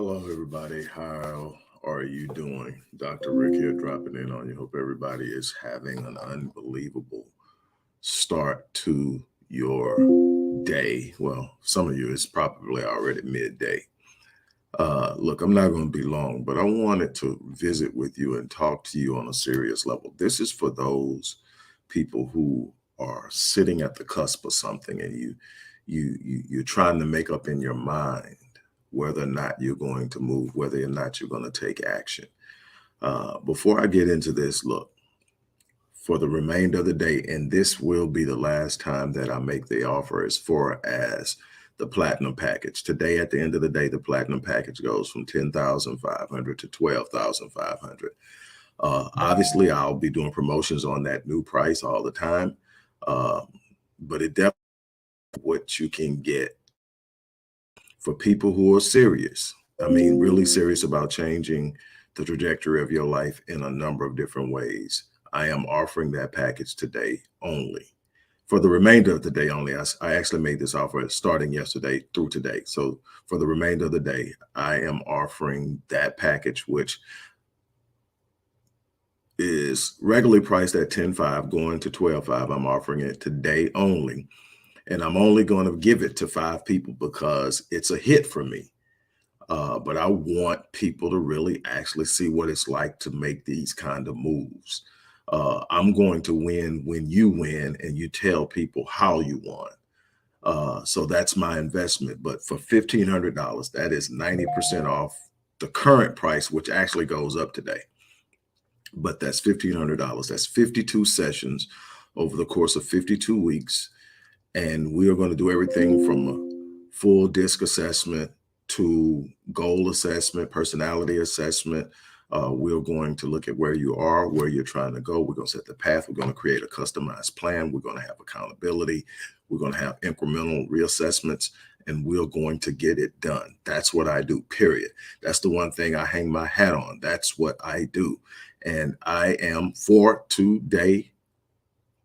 Hello, everybody. How are you doing? Dr. Rick here, dropping in on you. Hope everybody is having an unbelievable start to your day. Well, some of you, it's probably already midday. Look, I'm not going to be long, but I wanted to visit with you and talk to you on a serious level. This is for those people who are sitting at the cusp of something, and you're trying to make up in your mind whether or not you're going to move, whether or not you're going to take action. Before I get into this, look, for the remainder of the day, and this will be the last time that I make the offer as far as the platinum package. Today, at the end of the day, the platinum package goes from 10,500 to 12,500. Obviously, I'll be doing promotions on that new price all the time, but it definitely what you can get for people who are serious. I mean, really serious about changing the trajectory of your life in a number of different ways. I am offering that package today only. For the remainder of the day only. I actually made this offer starting yesterday through today. So for the remainder of the day, I am offering that package, which is regularly priced at 10.5, going to 12.5. I'm offering it today only. And I'm only going to give it to 5 people because it's a hit for me. But I want people to really actually see what it's like to make these kind of moves. I'm going to win when you win and you tell people how you won. So that's my investment. But for $1,500, that is 90% off the current price, which actually goes up today. But that's $1,500. That's 52 sessions over the course of 52 weeks. And we are going to do everything from a full disc assessment to goal assessment, personality assessment. We're going to look at where you are, where you're trying to go. We're going to set the path. We're going to create a customized plan. We're going to have accountability. We're going to have incremental reassessments, and we're going to get it done. That's what I do, period. That's the one thing I hang my hat on. That's what I do. And I am for today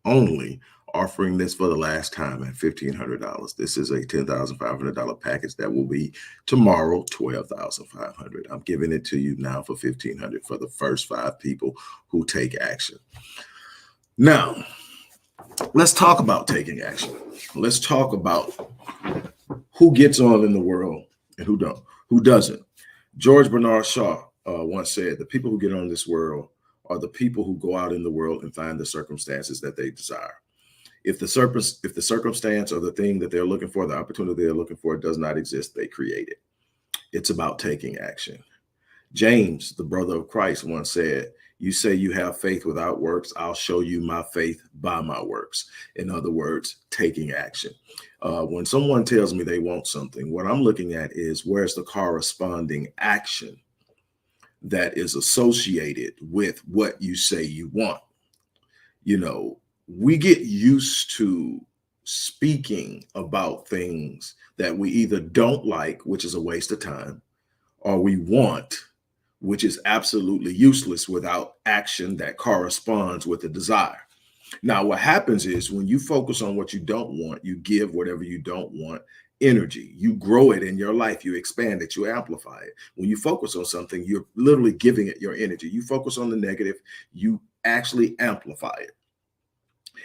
only offering this for the last time at $1,500. This is a $10,500 package that will be tomorrow, $12,500. I'm giving it to you now for $1,500 for the first 5 people who take action. Now, let's talk about taking action. Let's talk about who gets on in the world and who doesn't. George Bernard Shaw once said, the people who get on this world are the people who go out in the world and find the circumstances that they desire. If the circumstance or the thing that they're looking for, the opportunity they're looking for does not exist, they create it. It's about taking action. James, the brother of Christ, once said, you say you have faith without works, I'll show you my faith by my works. In other words, taking action. When someone tells me they want something, what I'm looking at is where's the corresponding action that is associated with what you say you want. You know, we get used to speaking about things that we either don't like, which is a waste of time, or we want, which is absolutely useless without action that corresponds with the desire. Now, what happens is when you focus on what you don't want, you give whatever you don't want energy. You grow it in your life. You expand it. You amplify it. When you focus on something, you're literally giving it your energy. You focus on the negative, you actually amplify it.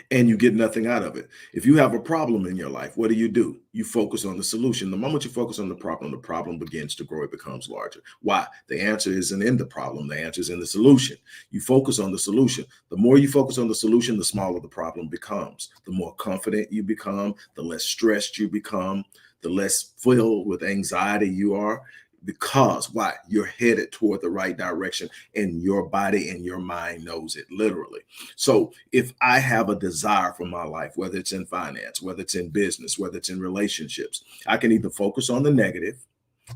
And you get nothing out of it. If you have a problem in your life, what do? You focus on the solution. The moment you focus on the problem begins to grow. It becomes larger. Why? The answer isn't in the problem. The answer is in the solution. You focus on the solution. The more you focus on the solution, the smaller the problem becomes. The more confident you become, the less stressed you become, the less filled with anxiety you are. Because why? You're headed toward the right direction and your body and your mind knows it literally. So if I have a desire for my life, whether it's in finance, whether it's in business, whether it's in relationships, I can either focus on the negative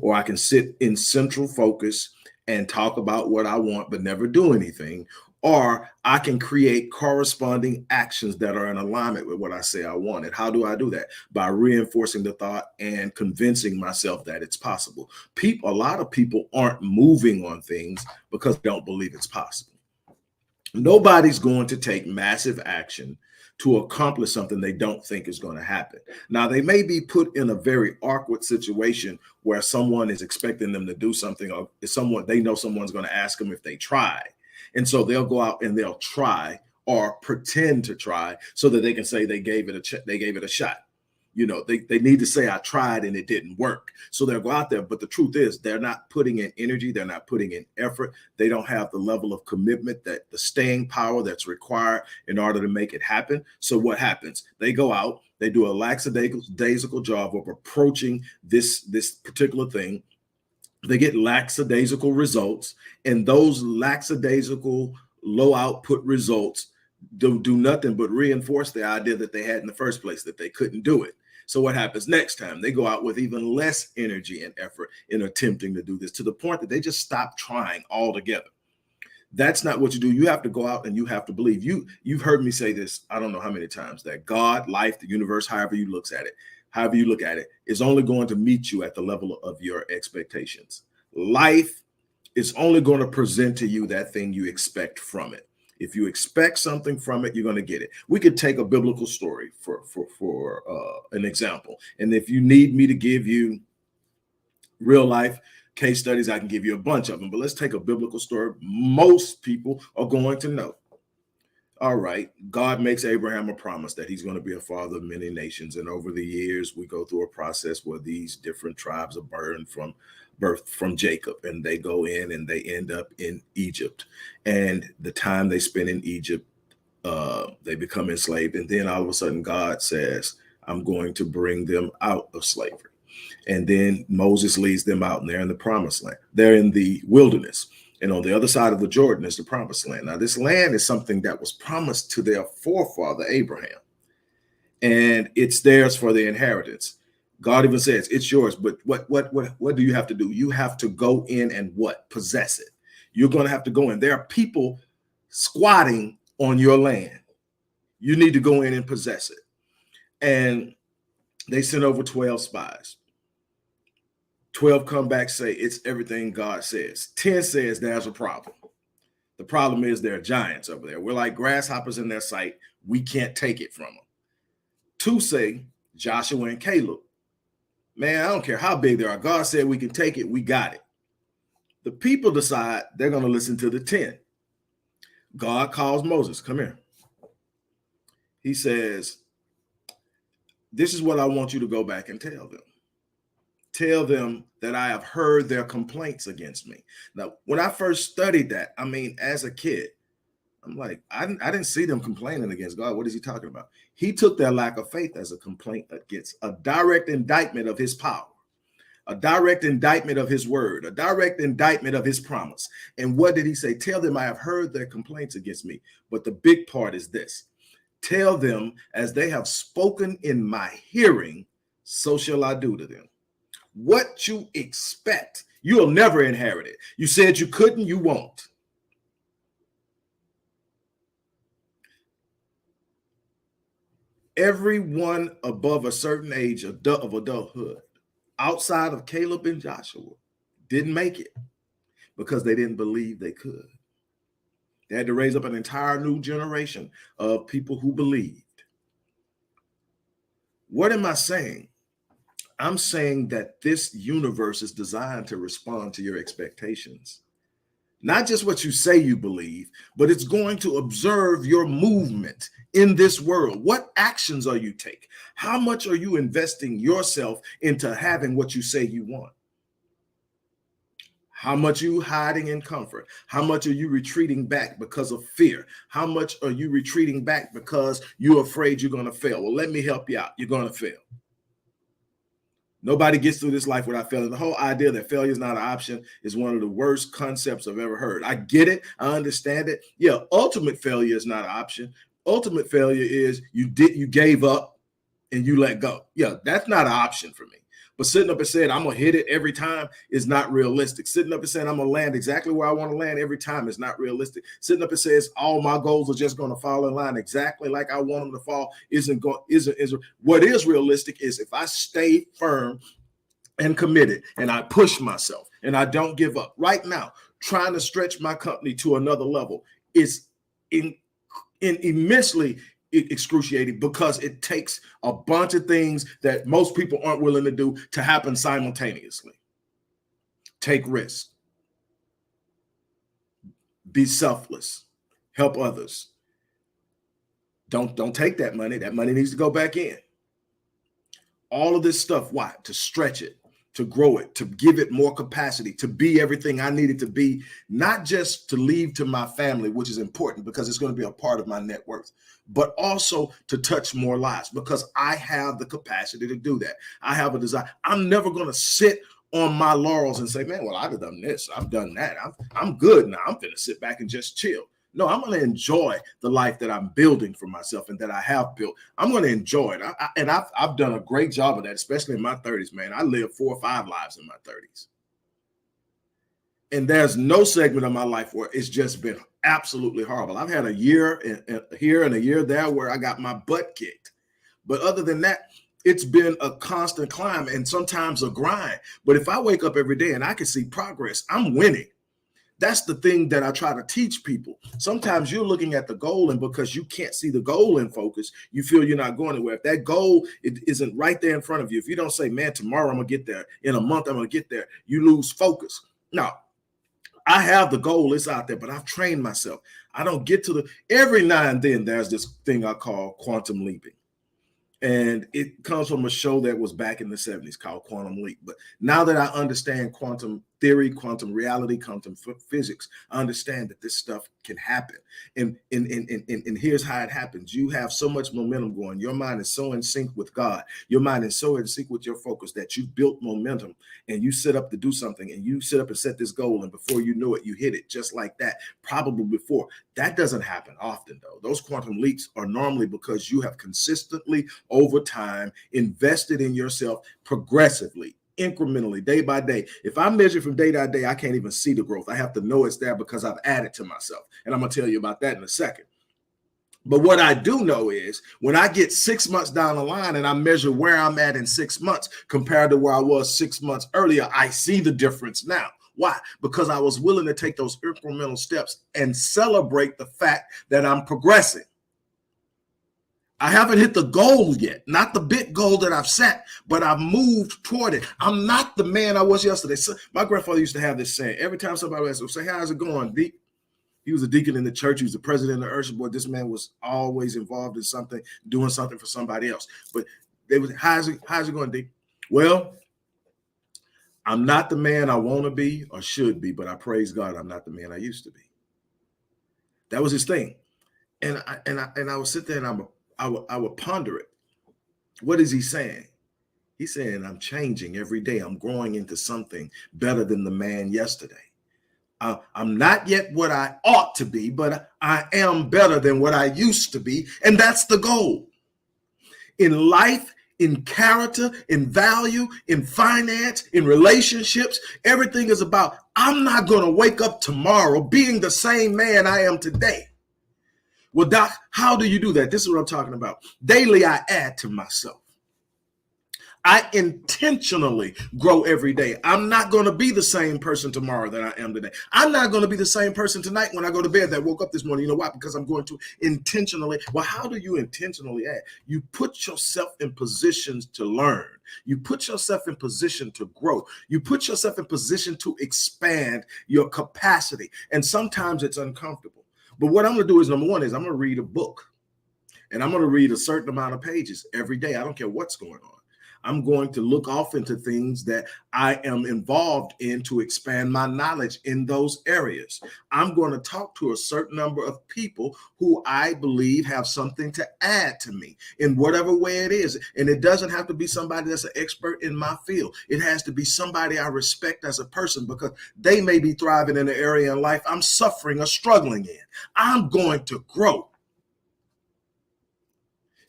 or I can sit in central focus and talk about what I want, but never do anything. Or I can create corresponding actions that are in alignment with what I say I want. And how do I do that? By reinforcing the thought and convincing myself that it's possible. A lot of people aren't moving on things because they don't believe it's possible. Nobody's going to take massive action to accomplish something they don't think is going to happen. Now, they may be put in a very awkward situation where someone is expecting them to do something, or someone they know someone's going to ask them if they try. And so they'll go out and they'll try or pretend to try so that they can say they gave it a shot. You know, they need to say, I tried and it didn't work. So they'll go out there. But the truth is, they're not putting in energy. They're not putting in effort. They don't have the level of commitment, that the staying power that's required in order to make it happen. So what happens? They go out, they do a lackadaisical job of approaching this particular thing. They get lackadaisical results, and those lackadaisical low output results do nothing but reinforce the idea that they had in the first place, that they couldn't do it. So what happens next time? They go out with even less energy and effort in attempting to do this, to the point that they just stop trying altogether. That's not what you do. You have to go out and you have to believe. You've heard me say this, I don't know how many times, that God, life, the universe, however you look at it, is only going to meet you at the level of your expectations. Life is only going to present to you that thing you expect from it. If you expect something from it, you're going to get it. We could take a biblical story for an example. And if you need me to give you real life case studies, I can give you a bunch of them. But let's take a biblical story most people are going to know. All right, God makes Abraham a promise that he's going to be a father of many nations. And over the years, we go through a process where these different tribes are birthed from Jacob, and they go in and they end up in Egypt. And the time they spend in Egypt, they become enslaved. And then all of a sudden, God says, I'm going to bring them out of slavery. And then Moses leads them out, and they're in the promised land. They're in the wilderness. And on the other side of the Jordan is the promised land. Now, this land is something that was promised to their forefather, Abraham. And it's theirs for the inheritance. God even says, it's yours. But what do you have to do? You have to go in and what? Possess it. You're going to have to go in. There are people squatting on your land. You need to go in and possess it. And they sent over 12 spies. 12 come back, say it's everything God says. 10 says there's a problem. The problem is there are giants over there. We're like grasshoppers in their sight. We can't take it from them. 2 say Joshua and Caleb. Man, I don't care how big they are. God said we can take it. We got it. The people decide they're going to listen to the 10. God calls Moses. Come here. He says, this is what I want you to go back and tell them. Tell them that I have heard their complaints against me. Now, when I first studied that, I mean, as a kid, I'm like, I didn't see them complaining against God. What is he talking about? He took their lack of faith as a complaint against, a direct indictment of his power, a direct indictment of his word, a direct indictment of his promise. And what did he say? Tell them I have heard their complaints against me. But the big part is this. Tell them, as they have spoken in my hearing, so shall I do to them. What you expect, you'll never inherit it. You said you couldn't, you won't. Everyone above a certain age of adulthood, outside of Caleb and Joshua, didn't make it because they didn't believe they could. They had to raise up an entire new generation of people who believed. What am I saying? I'm saying that this universe is designed to respond to your expectations. Not just what you say you believe, but it's going to observe your movement in this world. What actions are you taking? How much are you investing yourself into having what you say you want? How much are you hiding in comfort? How much are you retreating back because of fear? How much are you retreating back because you're afraid you're going to fail? Well, let me help you out. You're going to fail. Nobody gets through this life without failing. The whole idea that failure is not an option is one of the worst concepts I've ever heard. I get it. I understand it. Yeah, ultimate failure is not an option. Ultimate failure is you gave up and you let go. Yeah, that's not an option for me. But sitting up and saying, I'm going to hit it every time is not realistic. Sitting up and saying, I'm going to land exactly where I want to land every time is not realistic. Sitting up and says, all my goals are just going to fall in line exactly like I want them to fall isn't. What is realistic is if I stay firm and committed and I push myself and I don't give up. Right now, trying to stretch my company to another level is immensely excruciating because it takes a bunch of things that most people aren't willing to do to happen simultaneously. Take risks, be selfless, help others. Don't take that money. That money needs to go back in. All of this stuff, why? To stretch it, to grow it, to give it more capacity, to be everything I needed to be, not just to leave to my family, which is important because it's going to be a part of my net worth, but also to touch more lives because I have the capacity to do that. I have a desire. I'm never going to sit on my laurels and say, man, well, I've done this, I've done that. I'm good now. I'm going to sit back and just chill. No, I'm going to enjoy the life that I'm building for myself and that I have built. I'm going to enjoy it. I've done a great job of that, especially in my 30s, man. I lived 4 or 5 lives in my 30s. And there's no segment of my life where it's just been absolutely horrible. I've had a year here and a year there where I got my butt kicked. But other than that, it's been a constant climb and sometimes a grind. But if I wake up every day and I can see progress, I'm winning. That's the thing that I try to teach people. Sometimes you're looking at the goal, and because you can't see the goal in focus, you feel you're not going anywhere. If that goal isn't right there in front of you, if you don't say, man, tomorrow I'm going to get there, in a month I'm going to get there, you lose focus. Now, I have the goal, it's out there, but I've trained myself. I don't get to every now and then there's this thing I call quantum leaping. And it comes from a show that was back in the 70s called Quantum Leap. But now that I understand quantum theory, quantum reality, quantum physics, I understand that this stuff can happen. And here's how it happens. You have so much momentum going. Your mind is so in sync with God. Your mind is so in sync with your focus that you built momentum and you set up to do something and you set up and set this goal. And before you know it, you hit it just like that, probably before. That doesn't happen often, though. Those quantum leaps are normally because you have consistently over time invested in yourself progressively, incrementally, day by day. If I measure from day to day, I can't even see the growth. I have to know it's there because I've added to myself. And I'm going to tell you about that in a second. But what I do know is when I get 6 months down the line and I measure where I'm at in 6 months compared to where I was 6 months earlier, I see the difference now. Why? Because I was willing to take those incremental steps and celebrate the fact that I'm progressing. I haven't hit the goal yet, not the big goal that I've set, but I've moved toward it. I'm not the man I was yesterday. So my grandfather used to have this saying. Every time somebody asked him, say, how's it going, Deke? He was a deacon in the church. He was the president of the Usher Board. This man was always involved in something, doing something for somebody else. But they was, how's it going, Deke? Well, I'm not the man I want to be or should be, but I praise God I'm not the man I used to be. That was his thing. And I would sit there and I would ponder it. What is he saying? He's saying I'm changing every day. I'm growing into something better than the man yesterday. I'm not yet what I ought to be, but I am better than what I used to be. And that's the goal. In life, in character, in value, in finance, in relationships, everything is about, I'm not going to wake up tomorrow being the same man I am today. Well, Doc, how do you do that? This is what I'm talking about. Daily, I add to myself. I intentionally grow every day. I'm not going to be the same person tomorrow that I am today. I'm not going to be the same person tonight when I go to bed that woke up this morning. You know why? Because I'm going to intentionally. Well, how do you intentionally add? You put yourself in positions to learn. You put yourself in position to grow. You put yourself in position to expand your capacity. And sometimes it's uncomfortable. But what I'm going to do is, number one, is I'm going to read a book. And I'm going to read a certain amount of pages every day. I don't care what's going on. I'm going to look off into things that I am involved in to expand my knowledge in those areas. I'm going to talk to a certain number of people who I believe have something to add to me in whatever way it is. And it doesn't have to be somebody that's an expert in my field. It has to be somebody I respect as a person because they may be thriving in an area in life I'm suffering or struggling in. I'm going to grow.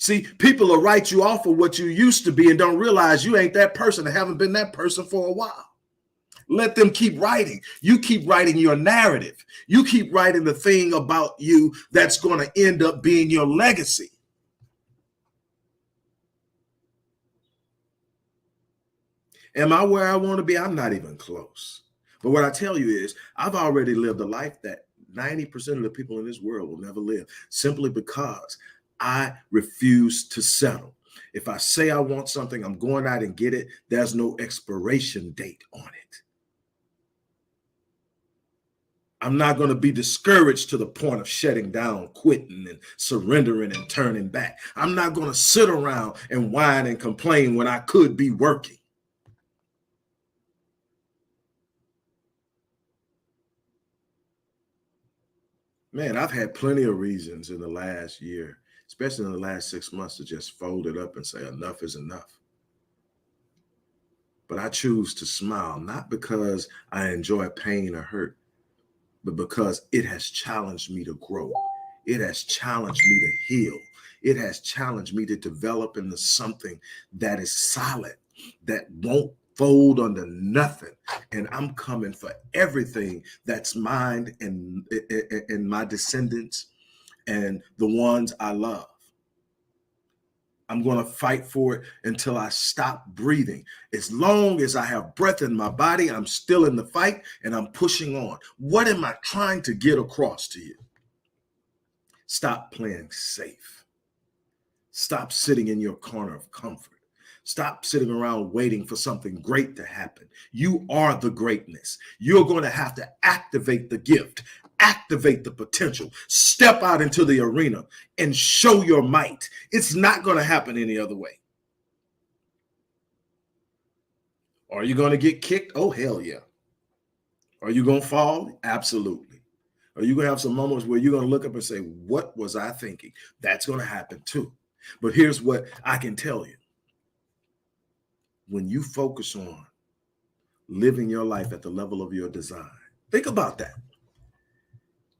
See, people will write you off of what you used to be and don't realize you ain't that person and haven't been that person for a while. Let them keep writing. You keep writing your narrative. You keep writing the thing about you that's going to end up being your legacy. Am I where I want to be? I'm not even close. But what I tell you is I've already lived a life that 90% of the people in this world will never live simply because I refuse to settle. If I say I want something, I'm going out and get it. There's no expiration date on it. I'm not going to be discouraged to the point of shutting down, quitting, and surrendering and turning back. I'm not going to sit around and whine and complain when I could be working. Man, I've had plenty of reasons in the last year, especially in the last 6 months, to just fold it up and say enough is enough. But I choose to smile, not because I enjoy pain or hurt, but because it has challenged me to grow. It has challenged me to heal. It has challenged me to develop into something that is solid, that won't fold under nothing. And I'm coming for everything that's mine and my descendants and the ones I love. I'm going to fight for it until I stop breathing. As long as I have breath in my body, I'm still in the fight and I'm pushing on. What am I trying to get across to you? Stop playing safe. Stop sitting in your corner of comfort. Stop sitting around waiting for something great to happen. You are the greatness. You're going to have to activate the gift, activate the potential, step out into the arena and show your might. It's not going to happen any other way. Are you going to get kicked? Oh, hell yeah. Are you going to fall? Absolutely. Are you going to have some moments where you're going to look up and say, what was I thinking? That's going to happen too. But here's what I can tell you. When you focus on living your life at the level of your design, think about that.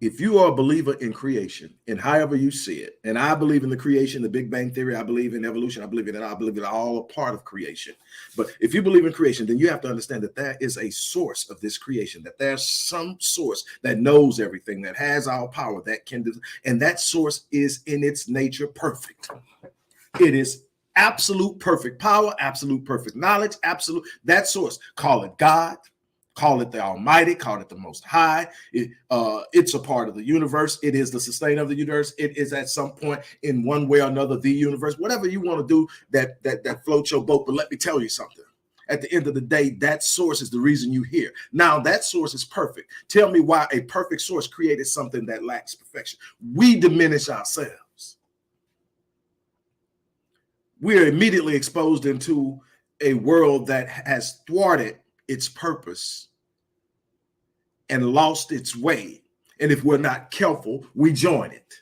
If you are a believer in creation and however you see it, and I believe in the creation, the Big Bang Theory, I believe in evolution, I believe in it, I believe it all a part of creation. But if you believe in creation, then you have to understand that there is a source of this creation, that there's some source that knows everything, that has all power, that can do, and that source is in its nature perfect. It is absolute perfect power, absolute perfect knowledge, absolute, that source. Call it God, call it the Almighty, call it the Most High. It's a part of the universe. It is the sustainer of the universe. It is at some point in one way or another the universe. Whatever you want to do that floats your boat. But let me tell you something. At the end of the day, that source is the reason you're here. Now, that source is perfect. Tell me why a perfect source created something that lacks perfection. We diminish ourselves. We are immediately exposed into a world that has thwarted its purpose and lost its way. And if we're not careful, we join it.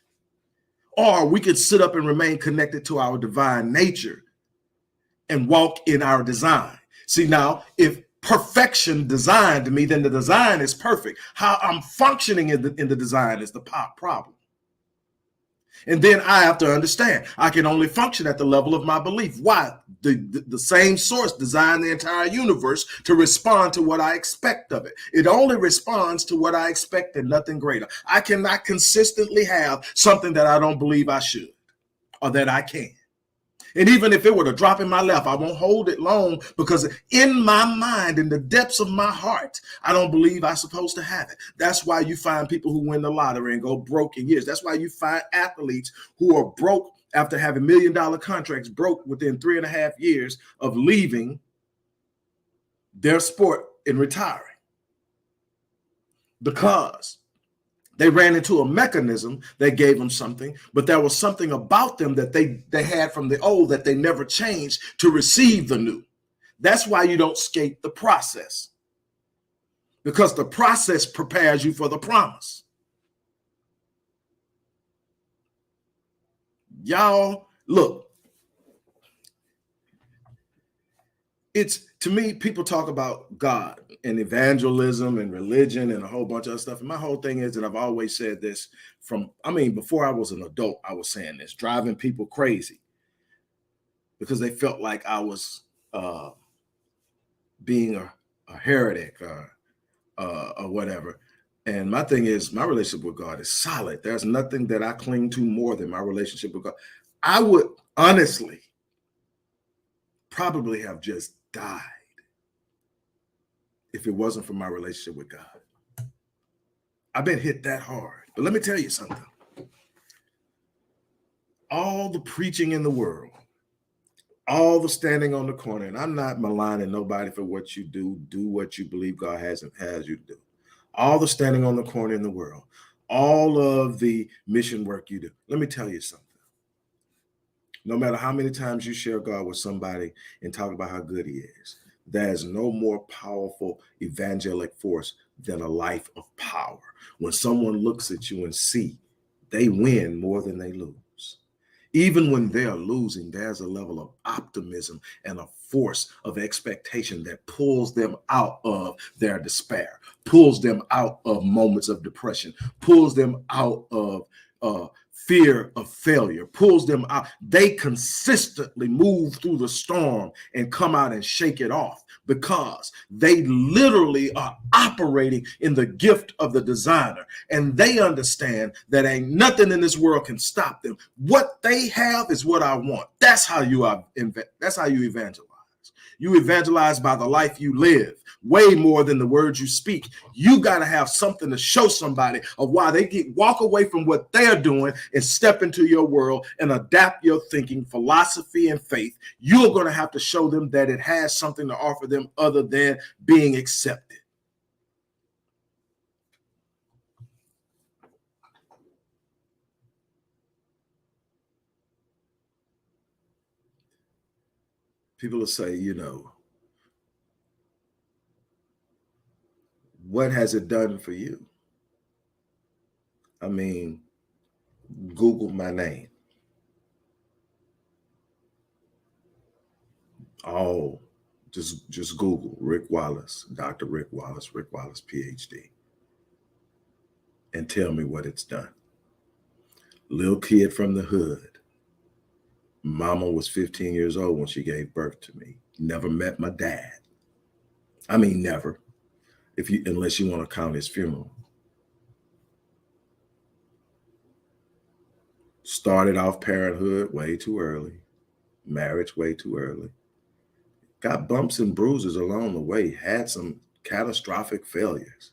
Or we could sit up and remain connected to our divine nature and walk in our design. See, now, if perfection designed me, then the design is perfect. How I'm functioning in the design is the problem. And then I have to understand, I can only function at the level of my belief. Why? The same source designed the entire universe to respond to what I expect of it. It only responds to what I expect and nothing greater. I cannot consistently have something that I don't believe I should or that I can. And even if it were to drop in my lap, I won't hold it long because in my mind, in the depths of my heart, I don't believe I'm supposed to have it. That's why you find people who win the lottery and go broke in years. That's why you find athletes who are broke after having $1 million contracts, broke within 3.5 years of leaving their sport and retiring. Because they ran into a mechanism that gave them something, but there was something about them that they had from the old that they never changed to receive the new. That's why you don't skate the process, because the process prepares you for the promise. Y'all, look, it's, to me, people talk about God and evangelism and religion and a whole bunch of other stuff. And my whole thing is, and I've always said this before I was an adult, I was saying this, driving people crazy because they felt like I was being a heretic or whatever. And my thing is, my relationship with God is solid. There's nothing that I cling to more than my relationship with God. I would honestly probably have just died if it wasn't for my relationship with God. I've been hit that hard. But let me tell you something. all the preaching in the world, all the standing on the corner, and I'm not maligning nobody for what you do. Do what you believe God has you to do. All the standing on the corner in the world, all of the mission work you do. Let me tell you something. No matter how many times you share God with somebody and talk about how good he is, there's no more powerful evangelic force than a life of power. When someone looks at you and see they win more than they lose. Even when they're losing, there's a level of optimism and a force of expectation that pulls them out of their despair, pulls them out of moments of depression, pulls them out of fear of failure, pulls them out. They consistently move through the storm and come out and shake it off because they literally are operating in the gift of the designer, and they understand that ain't nothing in this world can stop them. What they have is what I want. That's how you evangelize. You evangelize by the life you live, way more than the words you speak. You got to have something to show somebody of why they can walk away from what they're doing and step into your world and adapt your thinking, philosophy, and faith. You're going to have to show them that it has something to offer them other than being accepted. People will say, what has it done for you? I mean, Google my name. Oh, just Google Rick Wallace, Dr. Rick Wallace, PhD, and tell me what it's done. Little kid from the hood. Mama was 15 years old when she gave birth to me. Never met my dad. I mean, never. Unless you want to count his funeral. Started off parenthood way too early. Marriage way too early. Got bumps and bruises along the way. Had some catastrophic failures.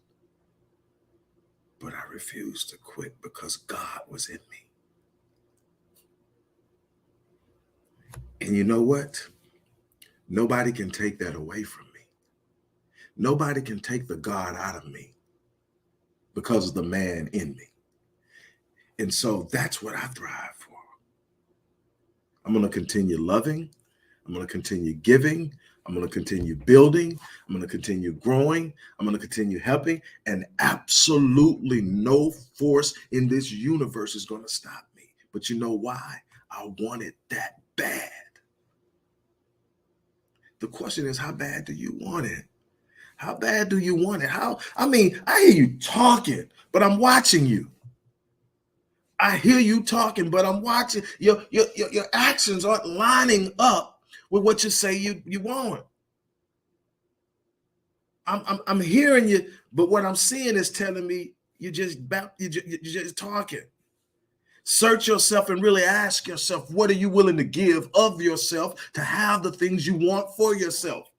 But I refused to quit because God was in me. And you know what? Nobody can take that away from me. Nobody can take the God out of me because of the man in me. And so that's what I thrive for. I'm going to continue loving. I'm going to continue giving. I'm going to continue building. I'm going to continue growing. I'm going to continue helping. And absolutely no force in this universe is going to stop me. But you know why? I want it that bad. The question is, how bad do you want it? How bad do you want it? I hear you talking, but I'm watching you. I hear you talking, but I'm watching. Your actions aren't lining up with what you say you want. I'm hearing you, but what I'm seeing is telling me you're just talking. Search yourself and really ask yourself, what are you willing to give of yourself to have the things you want for yourself?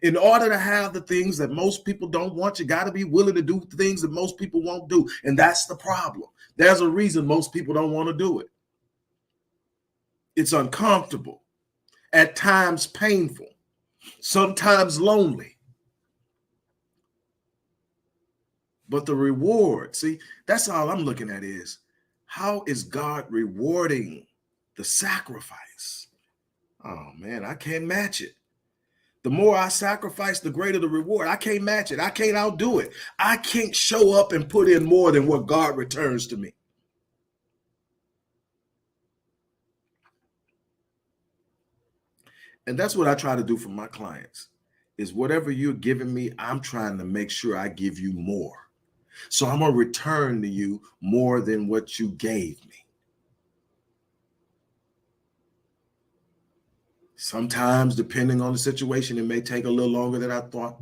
In order to have the things that most people don't want, you got to be willing to do things that most people won't do. And that's the problem. There's a reason most people don't want to do it. It's uncomfortable, at times painful, sometimes lonely. But the reward, see, that's all I'm looking at is, how is God rewarding the sacrifice? Oh man, I can't match it. The more I sacrifice, the greater the reward. I can't match it. I can't outdo it. I can't show up and put in more than what God returns to me. And that's what I try to do for my clients, is whatever you're giving me, I'm trying to make sure I give you more. So I'm going to return to you more than what you gave me. Sometimes, depending on the situation, it may take a little longer than I thought,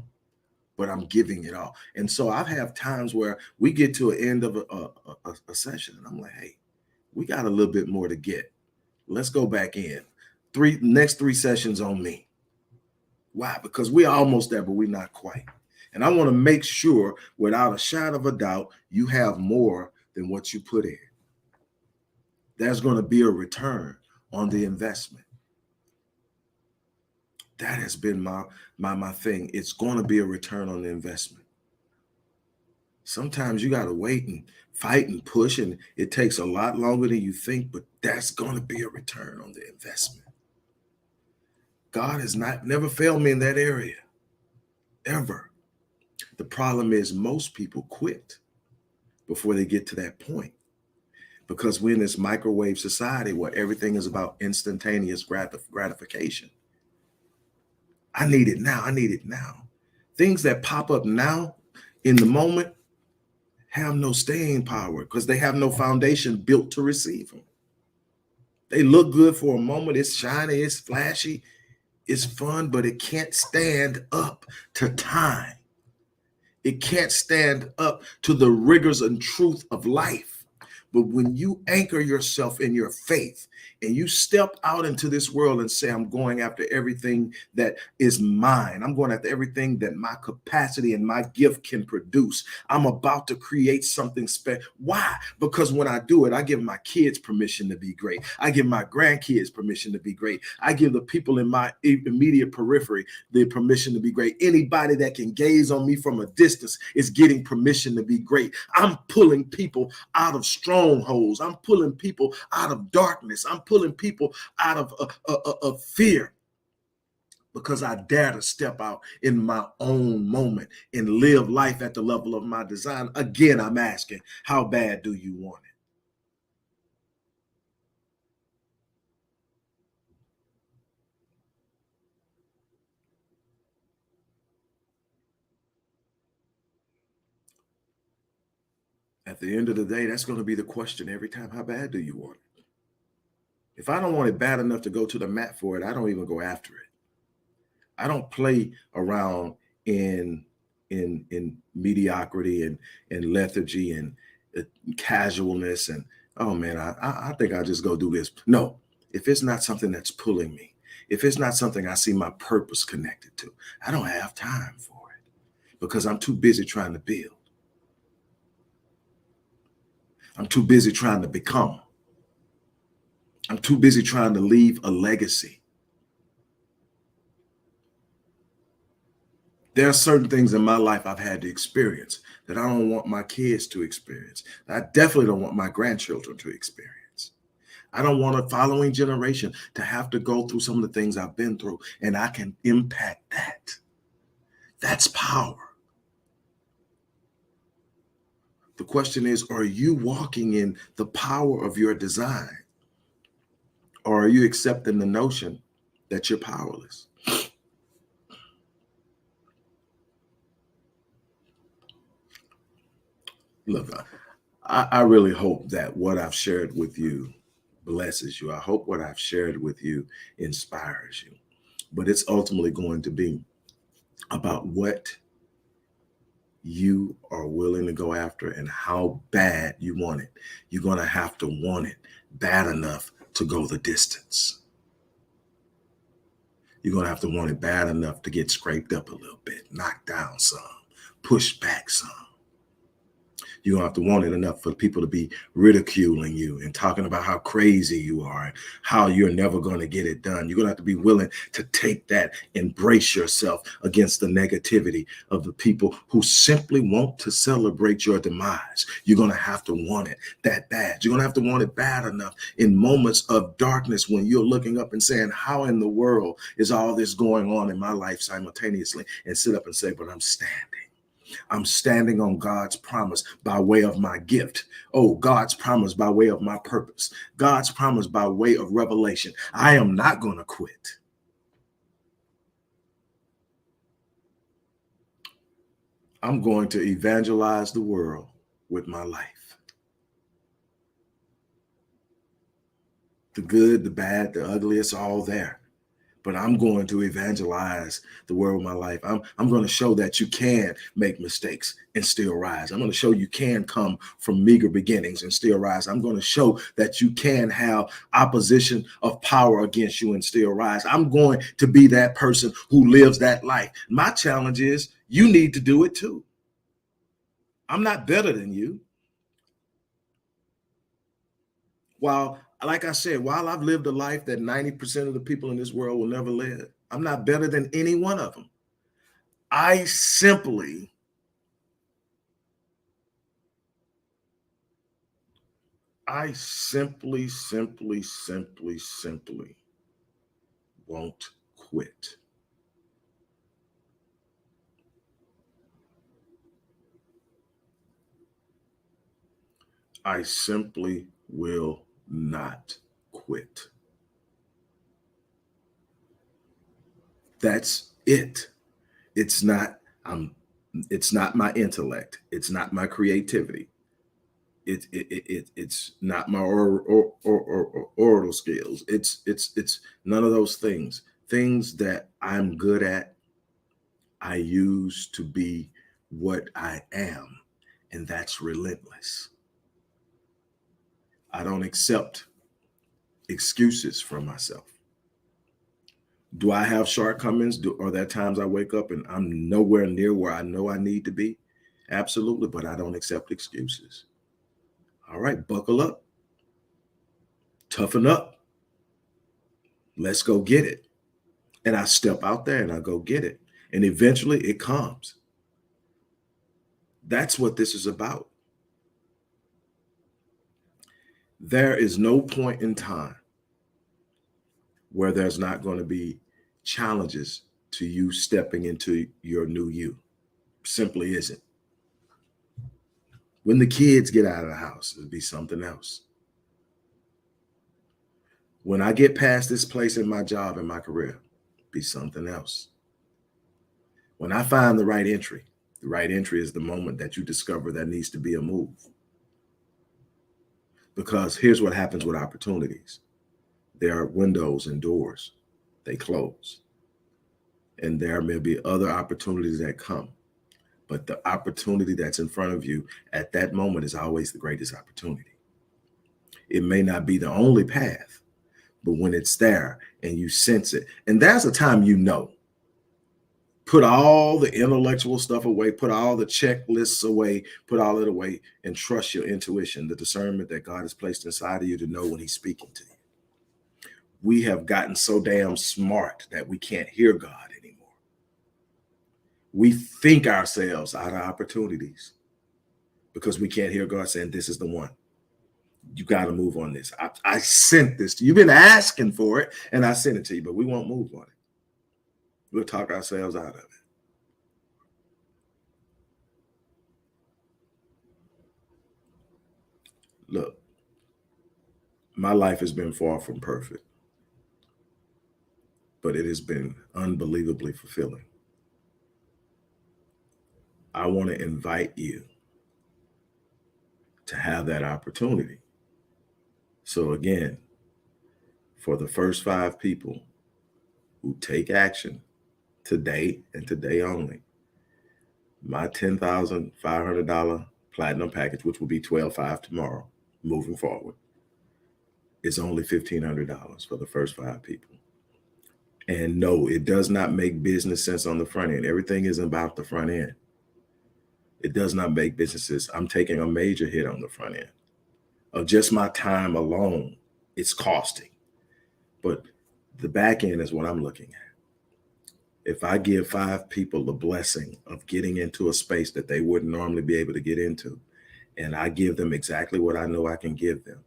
but I'm giving it all. And so I've had times where we get to an end of a session and I'm like, hey, we got a little bit more to get. Let's go back in. Next three sessions on me. Why? Because we're almost there, but we're not quite. And I want to make sure, without a shadow of a doubt, you have more than what you put in. There's going to be a return on the investment. That has been my thing. It's going to be a return on the investment. Sometimes you got to wait and fight and push, and it takes a lot longer than you think, but that's going to be a return on the investment. God has never failed me in that area, ever. The problem is most people quit before they get to that point, because we're in this microwave society where everything is about instantaneous gratification. I need it now. I need it now. Things that pop up now in the moment have no staying power because they have no foundation built to receive them. They look good for a moment. It's shiny, it's flashy, it's fun, but it can't stand up to time. It can't stand up to the rigors and truth of life. But when you anchor yourself in your faith and you step out into this world and say, I'm going after everything that is mine. I'm going after everything that my capacity and my gift can produce. I'm about to create something special. Why? Because when I do it, I give my kids permission to be great. I give my grandkids permission to be great. I give the people in my immediate periphery the permission to be great. Anybody that can gaze on me from a distance is getting permission to be great. I'm pulling people out of strongholds. I'm pulling people out of darkness. I'm pulling people out of fear, because I dare to step out in my own moment and live life at the level of my design. Again, I'm asking, how bad do you want it? At the end of the day, that's going to be the question every time. How bad do you want it? If I don't want it bad enough to go to the mat for it, I don't even go after it. I don't play around in mediocrity and lethargy and casualness and, oh man, I think I'll just go do this. No, if it's not something that's pulling me, if it's not something I see my purpose connected to, I don't have time for it because I'm too busy trying to build. I'm too busy trying to become. I'm too busy trying to leave a legacy. There are certain things in my life I've had to experience that I don't want my kids to experience. I definitely don't want my grandchildren to experience. I don't want a following generation to have to go through some of the things I've been through, and I can impact that. That's power. The question is, are you walking in the power of your design? Or are you accepting the notion that you're powerless? Look, I really hope that what I've shared with you blesses you. I hope what I've shared with you inspires you. But it's ultimately going to be about what you are willing to go after and how bad you want it. You're going to have to want it bad enough to go the distance. You're going to have to want it bad enough to get scraped up a little bit, knocked down some, pushed back some. You're going to have to want it enough for people to be ridiculing you and talking about how crazy you are and how you're never going to get it done. You're going to have to be willing to take that and brace yourself against the negativity of the people who simply want to celebrate your demise. You're going to have to want it that bad. You're going to have to want it bad enough in moments of darkness when you're looking up and saying, how in the world is all this going on in my life simultaneously? And sit up and say, but I'm standing. I'm standing on God's promise by way of my gift. Oh, God's promise by way of my purpose. God's promise by way of revelation. I am not going to quit. I'm going to evangelize the world with my life. The good, the bad, the ugly, it's all there. But I'm going to evangelize the world with my life. I'm going to show that you can make mistakes and still rise. I'm going to show you can come from meager beginnings and still rise. I'm going to show that you can have opposition of power against you and still rise. I'm going to be that person who lives that life. My challenge is you need to do it too. I'm not better than you. While Like I said, while I've lived a life that 90% of the people in this world will never live, I'm not better than any one of them. I simply simply won't quit. I simply will not quit. That's it. It's not, it's not my intellect. It's not my creativity. It's not my oral skills. It's none of those things. Things that I'm good at, I use to be what I am, and that's relentless. I don't accept excuses from myself. Do I have shortcomings? Are there times I wake up and I'm nowhere near where I know I need to be? Absolutely, but I don't accept excuses. All right, buckle up, toughen up. Let's go get it. And I step out there and I go get it. And eventually it comes. That's what this is about. There is no point in time where there's not going to be challenges to you stepping into your new you. Simply isn't. When the kids get out of the house, it'll be something else. When I get past this place in my job and my career, it'll be something else. When I find the right entry is the moment that you discover there needs to be a move. Because here's what happens with opportunities. There are windows and doors, they close. And there may be other opportunities that come. But the opportunity that's in front of you at that moment is always the greatest opportunity. It may not be the only path, but when it's there and you sense it, and there's a time you know, put all the intellectual stuff away, put all the checklists away, put all it away, and trust your intuition, the discernment that God has placed inside of you to know when he's speaking to you. We have gotten so damn smart that we can't hear God anymore. We think ourselves out of opportunities because we can't hear God saying, this is the one. You got to move on this. I sent this to you. You've been asking for it, and I sent it to you, but we won't move on it. We'll talk ourselves out of it. Look, my life has been far from perfect, but it has been unbelievably fulfilling. I want to invite you to have that opportunity. So again, for the first 5 people who take action today and today only, my $10,500 platinum package, which will be $12,500 tomorrow, moving forward, is only $1,500 for the first 5 people. And no, it does not make business sense on the front end. Everything is about the front end. It does not make businesses. I'm taking a major hit on the front end of just my time alone. It's costing, but the back end is what I'm looking at. If I give 5 people the blessing of getting into a space that they wouldn't normally be able to get into, and I give them exactly what I know I can give them,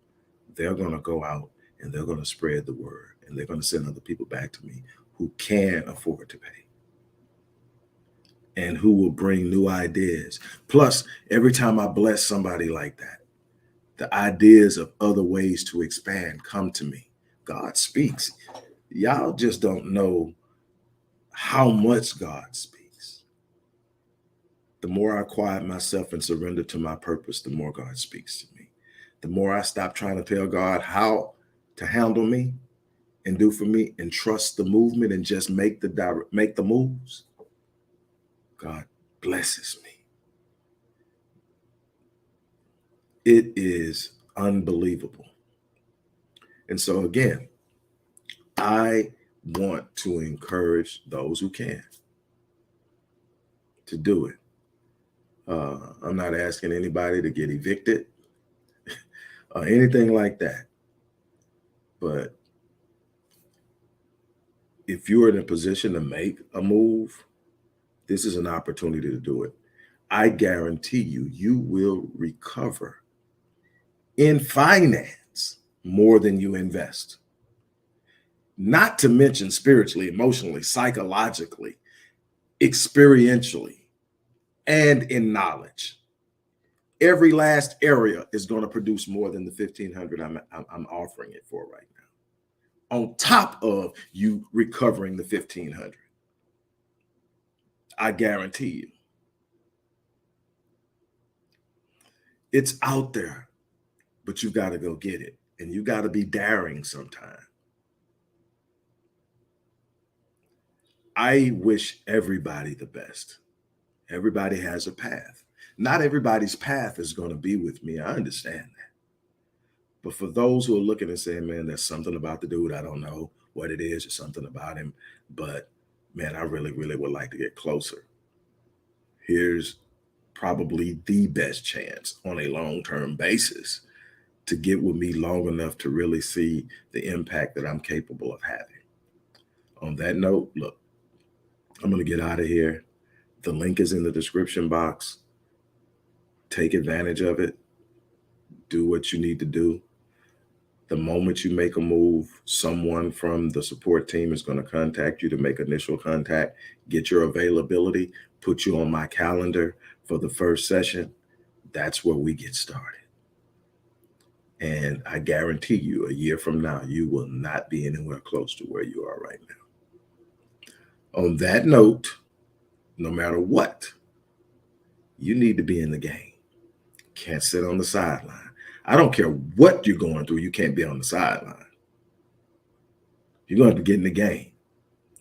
they're going to go out and they're going to spread the word, and they're going to send other people back to me who can afford to pay and who will bring new ideas. Plus, every time I bless somebody like that, the ideas of other ways to expand come to me. God speaks. Y'all just don't know how much God speaks. The more I quiet myself and surrender to my purpose, the more God speaks to me. The more I stop trying to tell God how to handle me and do for me and trust the movement and just make the moves, God blesses me. It is unbelievable. And so again, I want to encourage those who can to do it. I'm not asking anybody to get evicted or anything like that. But if you're in a position to make a move, this is an opportunity to do it. I guarantee you, you will recover in finance more than you invest. Not to mention spiritually, emotionally, psychologically, experientially, and in knowledge. Every last area is going to produce more than the 1,500 I'm offering it for right now. On top of you recovering the 1,500, I guarantee you, it's out there, but you got to go get it, and you got to be daring sometime. I wish everybody the best. Everybody has a path. Not everybody's path is going to be with me. I understand that. But for those who are looking and saying, man, there's something about the dude, I don't know what it is, or something about him, but man, I really, really would like to get closer. Here's probably the best chance on a long-term basis to get with me long enough to really see the impact that I'm capable of having. On that note, look, I'm going to get out of here. The link is in the description box. Take advantage of it. Do what you need to do. The moment you make a move, someone from the support team is going to contact you to make initial contact, get your availability, put you on my calendar for the first session. That's where we get started. And I guarantee you, a year from now, you will not be anywhere close to where you are right now. On that note, no matter what, you need to be in the game. Can't sit on the sideline. I don't care what you're going through. You can't be on the sideline. You're going to have to get in the game.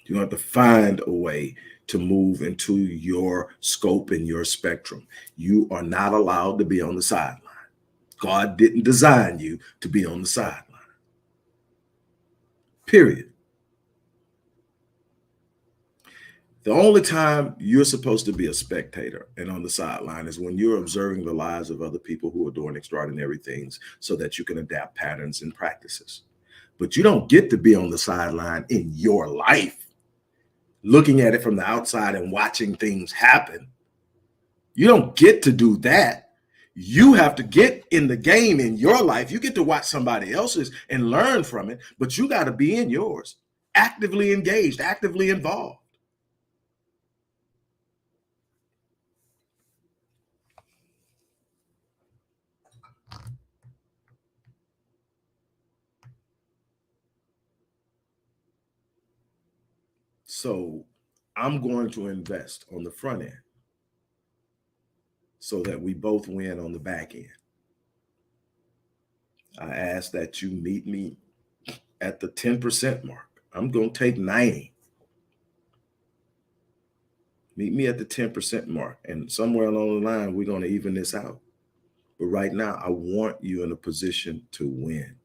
You're going to have to find a way to move into your scope and your spectrum. You are not allowed to be on the sideline. God didn't design you to be on the sideline. Period. The only time you're supposed to be a spectator and on the sideline is when you're observing the lives of other people who are doing extraordinary things so that you can adapt patterns and practices. But you don't get to be on the sideline in your life, looking at it from the outside and watching things happen. You don't get to do that. You have to get in the game in your life. You get to watch somebody else's and learn from it, but you got to be in yours, actively engaged, actively involved. So I'm going to invest on the front end so that we both win on the back end. I ask that you meet me at the 10% mark. I'm going to take 90. Meet me at the 10% mark. And somewhere along the line, we're going to even this out. But right now, I want you in a position to win.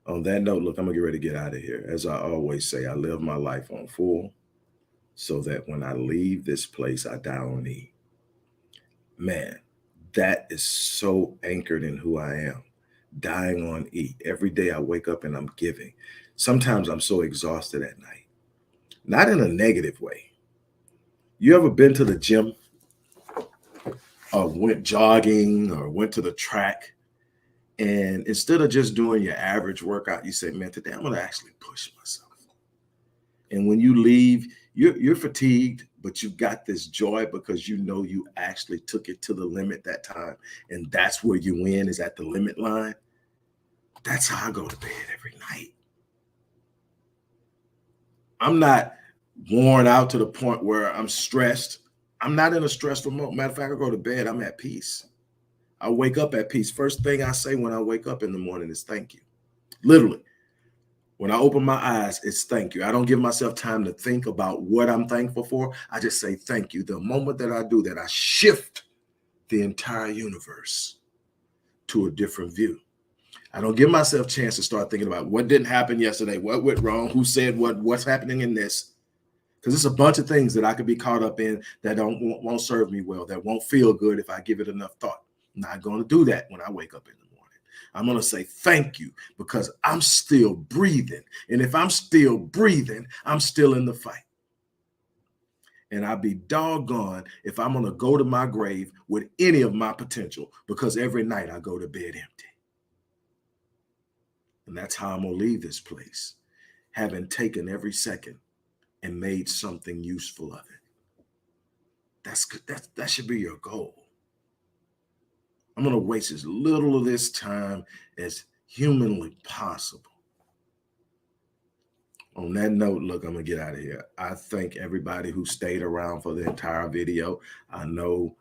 On that note, look, I'm going to get ready to get out of here. As I always say, I live my life on full so that when I leave this place, I die on E. Man, that is so anchored in who I am. Dying on E. Every day I wake up and I'm giving. Sometimes I'm so exhausted at night. Not in a negative way. You ever been to the gym or went jogging or went to the track, and instead of just doing your average workout, you say, man, today I'm going to actually push myself. And when you leave, you're fatigued, but you got this joy because you know you actually took it to the limit that time. And that's where you win, is at the limit line. That's how I go to bed every night. I'm not worn out to the point where I'm stressed. I'm not in a stressful mode. Matter of fact, I go to bed, I'm at peace. I wake up at peace. First thing I say when I wake up in the morning is thank you. Literally. When I open my eyes, it's thank you. I don't give myself time to think about what I'm thankful for. I just say thank you. The moment that I do that, I shift the entire universe to a different view. I don't give myself a chance to start thinking about what didn't happen yesterday, what went wrong, who said what's happening in this. Because it's a bunch of things that I could be caught up in that won't serve me well, that won't feel good if I give it enough thought. I'm not going to do that when I wake up in the morning. I'm going to say thank you because I'm still breathing. And if I'm still breathing, I'm still in the fight. And I'd be doggone if I'm going to go to my grave with any of my potential, because every night I go to bed empty. And that's how I'm going to leave this place, having taken every second and made something useful of it. That should be your goal. I'm going to waste as little of this time as humanly possible. On that note, look, I'm going to get out of here. I thank everybody who stayed around for the entire video. I know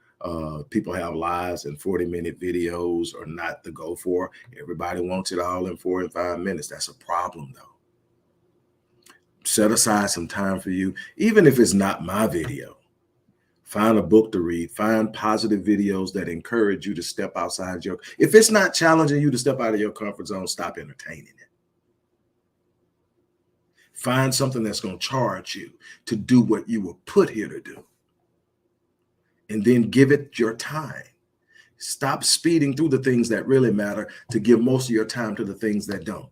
people have lives and 40-minute videos are not the go for. Everybody wants it all in 4 and 5 minutes. That's a problem, though. Set aside some time for you, even if it's not my video. Find a book to read. Find positive videos that encourage you to step outside your. If it's not challenging you to step out of your comfort zone, stop entertaining it. Find something that's going to charge you to do what you were put here to do. And then give it your time. Stop speeding through the things that really matter to give most of your time to the things that don't.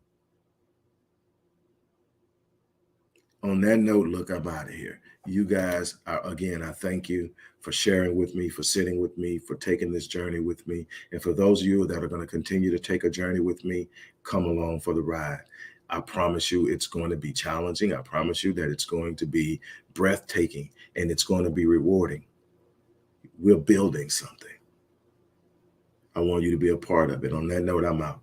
On that note, look, I'm out of here. You guys, again, I thank you for sharing with me, for sitting with me, for taking this journey with me. And for those of you that are going to continue to take a journey with me, come along for the ride. I promise you it's going to be challenging. I promise you that it's going to be breathtaking and it's going to be rewarding. We're building something. I want you to be a part of it. On that note, I'm out.